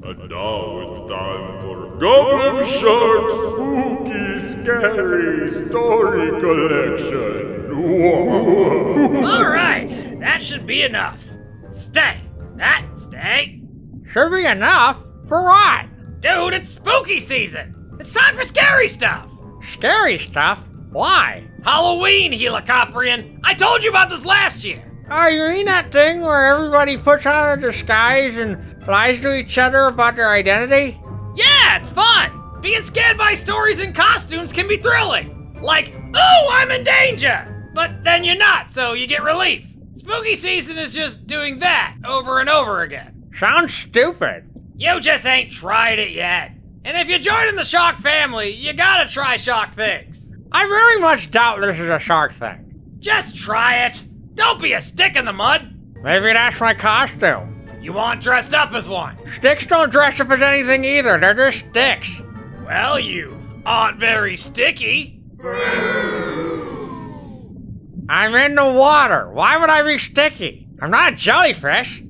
And now it's time for Goblin Shark's Spooky Scary Story Collection. Alright, that should be enough. Stay. Stay. Should be enough? For what? Dude, it's spooky season. It's time for scary stuff. Scary stuff? Why? Halloween, Helicoprion. I told you about this last year. Oh, you mean that thing where everybody puts on a disguise and lies to each other about their identity? Yeah, it's fun. Being scared by stories and costumes can be thrilling. Like, oh, I'm in danger. But then you're not, so you get relief. Spooky season is just doing that over and over again. Sounds stupid. You just ain't tried it yet. And if you're joining the shark family, you gotta try shark things. I very much doubt this is a shark thing. Just try it. Don't be a stick in the mud. Maybe that's my costume. You want dressed up as one. Sticks don't dress up as anything either. They're just sticks. Well, you aren't very sticky. I'm in the water. Why would I be sticky? I'm not a jellyfish.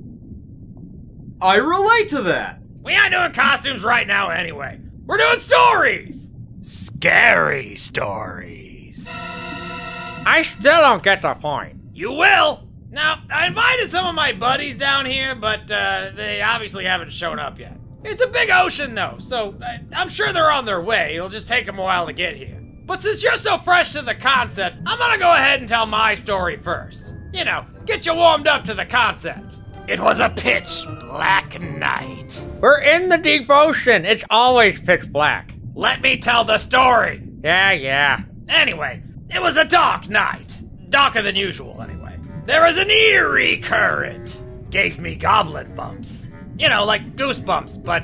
I relate to that. We aren't doing costumes right now anyway. We're doing stories. Scary stories. I still don't get the point. You will. Now, I invited some of my buddies down here, but they obviously haven't shown up yet. It's a big ocean though, so I'm sure they're on their way. It'll just take them a while to get here. But since you're so fresh to the concept, I'm gonna go ahead and tell my story first. You know, get you warmed up to the concept. It was a pitch black night. We're in the deep ocean. It's always pitch black. Let me tell the story. Yeah. Anyway, it was a dark night. Darker than usual, anyway. There was an eerie current. Gave me goblin bumps. You know, like goosebumps, but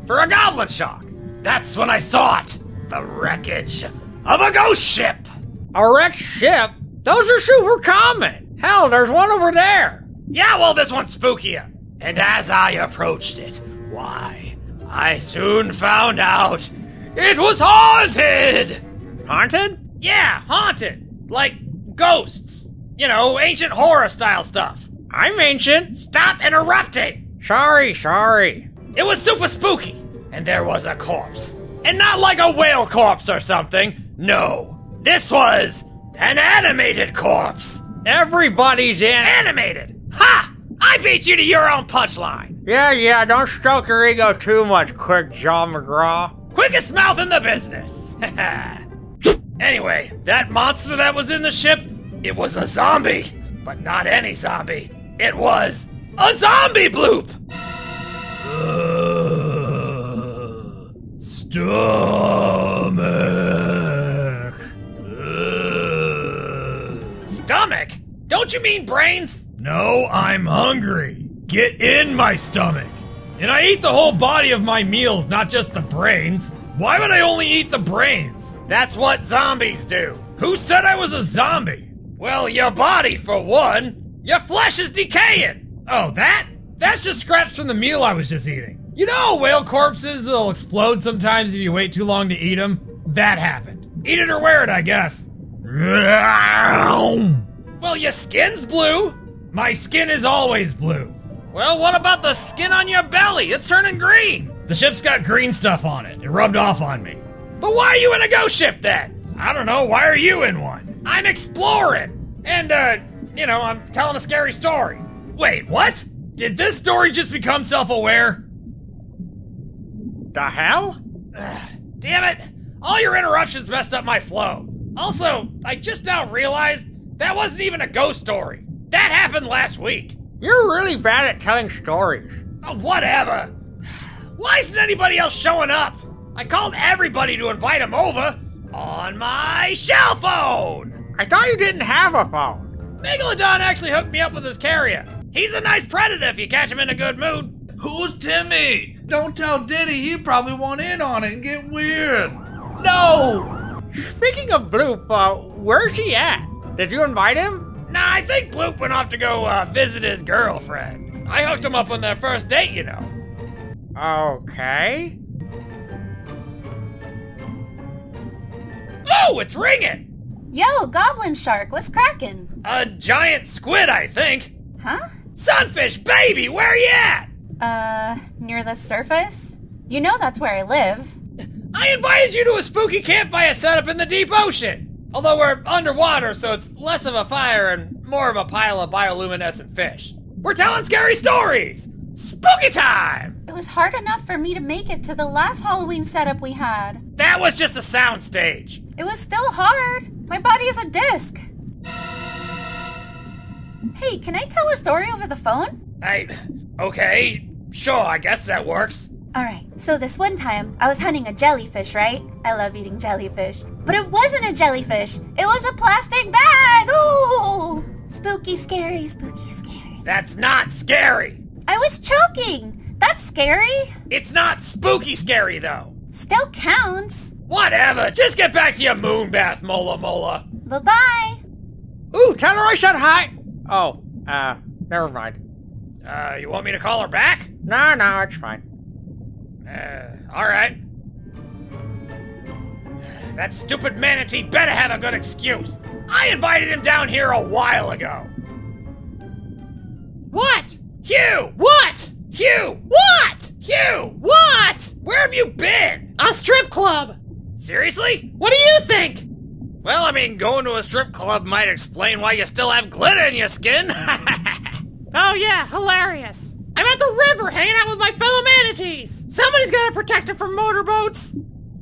for a goblin shark. That's when I saw it. The wreckage of a ghost ship. A wrecked ship? Those are super common. Hell, there's one over there. Yeah, well, this one's spookier. And as I approached it, why, I soon found out it was haunted. Haunted? Yeah, haunted. Like ghosts. You know, ancient horror style stuff. I'm ancient. Stop interrupting. Sorry. It was super spooky. And there was a corpse. And not like a whale corpse or something. No. This was an animated corpse. Everybody's in. Animated. Ha! I beat you to your own punchline. Yeah, don't stroke your ego too much, Quick Jaw McGraw. Quickest mouth in the business. Anyway, that monster that was in the ship, it was a zombie. But not any zombie. It was a Zombie Bloop. Stomach. Stomach? Don't you mean brains? No, I'm hungry. Get in my stomach. And I eat the whole body of my meals, not just the brains. Why would I only eat the brains? That's what zombies do. Who said I was a zombie? Well, your body, for one. Your flesh is decaying. Oh, that's just scraps from the meal I was just eating. You know whale corpses will explode sometimes if you wait too long to eat them? That happened. Eat it or wear it, I guess. Well, your skin's blue. My skin is always blue. Well, what about the skin on your belly? It's turning green. The ship's got green stuff on it. It rubbed off on me. But why are you in a ghost ship then? I don't know. Why are you in one? I'm exploring. And, I'm telling a scary story. Wait, what? Did this story just become self-aware? The hell? Damn it! All your interruptions messed up my flow. Also, I just now realized that wasn't even a ghost story. That happened last week. You're really bad at telling stories. Oh, whatever. Why isn't anybody else showing up? I called everybody to invite them over on my shell phone. I thought you didn't have a phone. Megalodon actually hooked me up with his carrier. He's a nice predator if you catch him in a good mood. Who's Timmy? Don't tell Diddy, he'd probably want in on it and get weird. No! Speaking of Bloop, where's he at? Did you invite him? Nah, I think Bloop went off to go visit his girlfriend. I hooked him up on their first date, you know. Okay. Oh, it's ringing! Yo, Goblin Shark, what's crackin'? A giant squid, I think. Huh? Sunfish, baby, where you at? Near the surface? You know that's where I live. I invited you to a spooky campfire setup in the deep ocean. Although we're underwater, so it's less of a fire and more of a pile of bioluminescent fish. We're telling scary stories! Spooky time! It was hard enough for me to make it to the last Halloween setup we had. That was just a sound stage. It was still hard. My body is a disc. Hey, can I tell a story over the phone? Okay, sure, I guess that works. Alright, so this one time, I was hunting a jellyfish, right? I love eating jellyfish. But it wasn't a jellyfish! It was a plastic bag! Ooh! Spooky, scary, spooky, scary. That's not scary! I was choking! That's scary! It's not spooky scary, though! Still counts! Whatever, just get back to your moon bath, Mola Mola. Bye-bye! Ooh, tell her I said hi! Oh, never mind. You want me to call her back? No, it's fine. Alright. That stupid manatee better have a good excuse. I invited him down here a while ago. What? Hugh! What? Hugh! What? Hugh! What? Where have you been? A strip club. Seriously? What do you think? Well, I mean, going to a strip club might explain why you still have glitter in your skin. Oh yeah, hilarious. I'm at the river hanging out with my fellow manatees. Somebody's gotta protect it from motorboats.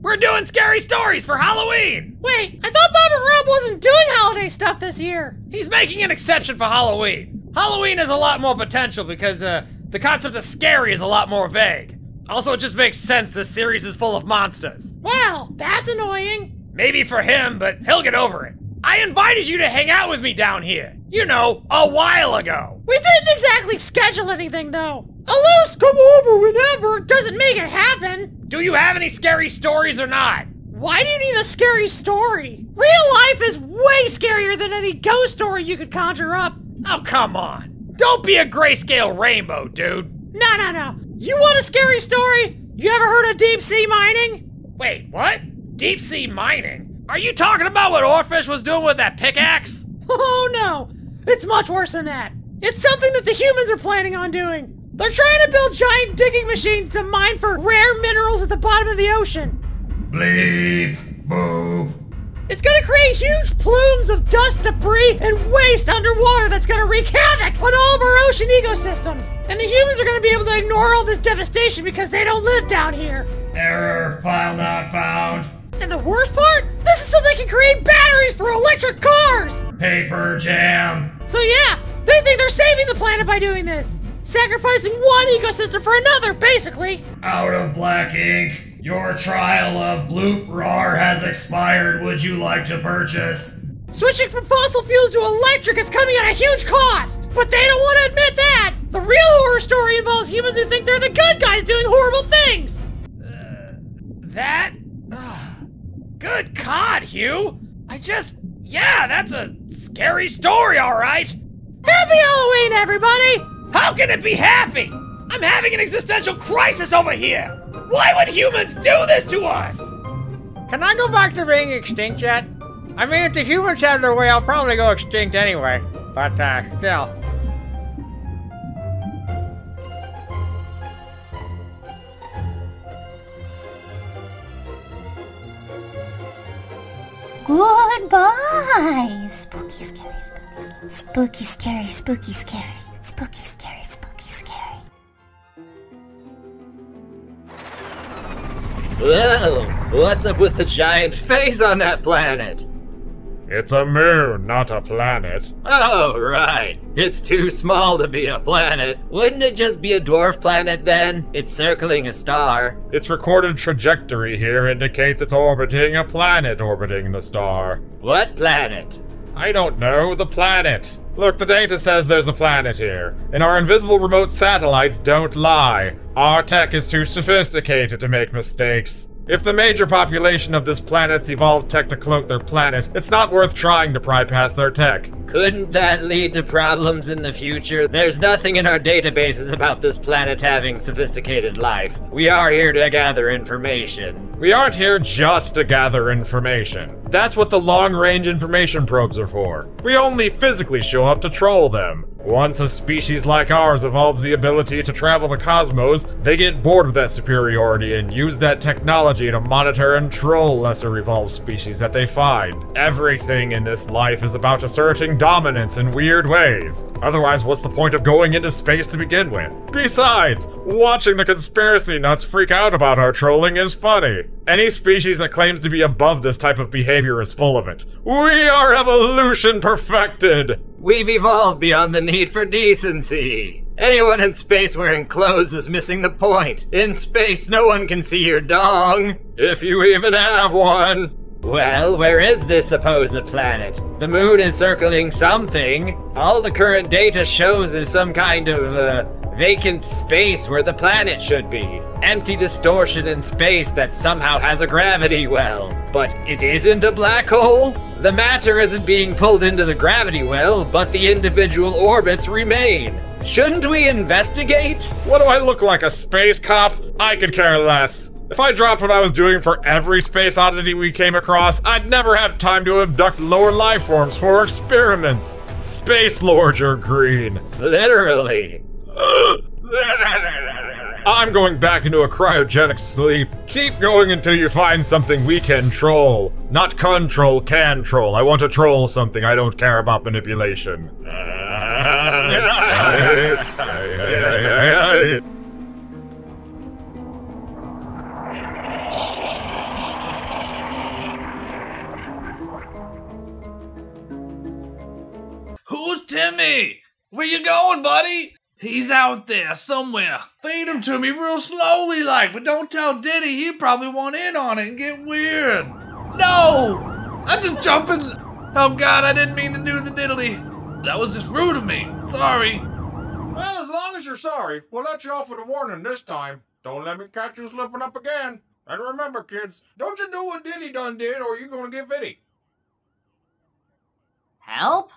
We're doing scary stories for Halloween. Wait, I thought Bobert-Rob wasn't doing holiday stuff this year. He's making an exception for Halloween. Halloween has a lot more potential because the concept of scary is a lot more vague. Also, it just makes sense this series is full of monsters. Well, that's annoying. Maybe for him, but he'll get over it. I invited you to hang out with me down here. You know, a while ago. We didn't exactly schedule anything, though. A loose come over whenever doesn't make it happen. Do you have any scary stories or not? Why do you need a scary story? Real life is way scarier than any ghost story you could conjure up. Oh, come on. Don't be a grayscale rainbow, dude. No. You want a scary story? You ever heard of deep sea mining? Wait, what? Deep sea mining? Are you talking about what Orfish was doing with that pickaxe? Oh no, it's much worse than that. It's something that the humans are planning on doing. They're trying to build giant digging machines to mine for rare minerals at the bottom of the ocean. Bleep, boop. It's gonna create huge plumes of dust, debris, and waste underwater that's gonna wreak havoc on all of our ocean ecosystems. And the humans are gonna be able to ignore all this devastation because they don't live down here. Error, file not found. And the worst part? This is so they can create batteries for electric cars! Paper jam. So yeah, they think they're saving the planet by doing this. Sacrificing one ecosystem for another, basically. Out of black ink. Your trial of Bloop Rar has expired. Would you like to purchase? Switching from fossil fuels to electric is coming at a huge cost! But they don't want to admit that! The real horror story involves humans who think they're the good guys doing horrible things! Good God, Hugh! Yeah, that's a scary story, alright! Happy Halloween, everybody! How can it be happy? I'm having an existential crisis over here! Why would humans do this to us? Can I go back to being extinct yet? I mean, if the humans have their way, I'll probably go extinct anyway. But, still. Goodbye! Spooky, scary, spooky, spooky, scary, spooky, scary, spooky, scary, spooky, scary. Whoa! What's up with the giant face on that planet? It's a moon, not a planet. Oh, right. It's too small to be a planet. Wouldn't it just be a dwarf planet then? It's circling a star. Its recorded trajectory here indicates it's orbiting a planet orbiting the star. What planet? I don't know, the planet. Look, the data says there's a planet here, and our invisible remote satellites don't lie. Our tech is too sophisticated to make mistakes. If the major population of this planet's evolved tech to cloak their planet, it's not worth trying to pry past their tech. Couldn't that lead to problems in the future? There's nothing in our databases about this planet having sophisticated life. We are here to gather information. We aren't here just to gather information. That's what the long-range information probes are for. We only physically show up to troll them. Once a species like ours evolves the ability to travel the cosmos, they get bored of that superiority and use that technology to monitor and troll lesser evolved species that they find. Everything in this life is about asserting dominance in weird ways. Otherwise, what's the point of going into space to begin with? Besides, watching the conspiracy nuts freak out about our trolling is funny. Any species that claims to be above this type of behavior is full of it. We are evolution perfected! We've evolved beyond the need for decency. Anyone in space wearing clothes is missing the point. In space, no one can see your dong. If you even have one. Well, where is this supposed planet? The moon is circling something. All the current data shows is some kind of, vacant space where the planet should be. Empty distortion in space that somehow has a gravity well. But it isn't a black hole? The matter isn't being pulled into the gravity well, but the individual orbits remain. Shouldn't we investigate? What do I look like, a space cop? I could care less. If I dropped what I was doing for every space oddity we came across, I'd never have time to abduct lower life forms for experiments. Space Lord, you're green. Literally. I'm going back into a cryogenic sleep. Keep going until you find something we can troll. Not control, can troll. I want to troll something. I don't care about manipulation. Who's Timmy? Where you going, buddy? He's out there somewhere. Feed him to me real slowly like, but don't tell Diddy, he'd probably want in on it and get weird. No! I'm just jumping. Oh God, I didn't mean to do the diddly. That was just rude of me. Sorry. Well, as long as you're sorry, we'll let you off with a warning this time. Don't let me catch you slipping up again. And remember, kids, don't you do what Diddy done did or you're gonna get vitty. Help?